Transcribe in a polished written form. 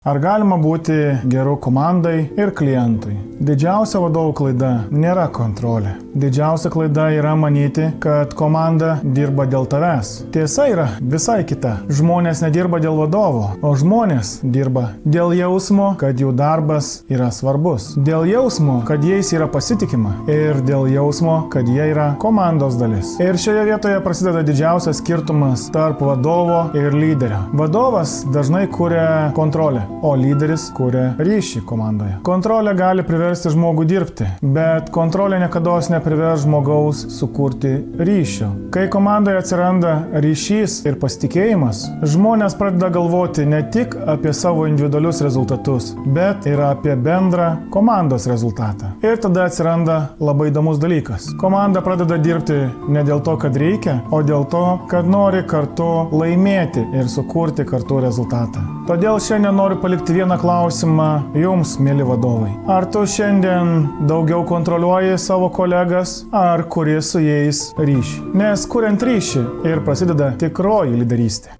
Ar galima būti geru komandai ir klientui? Didžiausia vadovų klaida nėra kontrolė. Didžiausia klaida yra manyti, kad komanda dirba dėl tavęs. Tiesa yra visai kita. Žmonės nedirba dėl vadovo, o žmonės dirba dėl jausmo, kad jų darbas yra svarbus. Dėl jausmo, kad jais yra pasitikima. Ir dėl jausmo, kad jie yra komandos dalis. Ir šioje vietoje prasideda didžiausias skirtumas tarp vadovo ir lyderio. Vadovas dažnai kuria kontrolę, o lyderis kuria ryšį komandoje. Kontrolė gali priversti žmogų dirbti, bet kontrolė niekados neprivers žmogaus sukurti ryšio. Kai komandoje atsiranda ryšys ir pasitikėjimas, žmonės pradeda galvoti ne tik apie savo individualius rezultatus, bet ir apie bendrą komandos rezultatą. Ir tada atsiranda labai įdomus dalykas. Komanda pradeda dirbti ne dėl to, kad reikia, o dėl to, kad nori kartu laimėti ir sukurti kartu rezultatą. Todėl šiandien noriu palikti vieną klausimą jums, mėly vadovai. Ar tu šiandien daugiau kontroliuoji savo kolegas, ar kuri su jais ryšį? Nes kuriant ryšį ir prasideda tikroji lyderystė.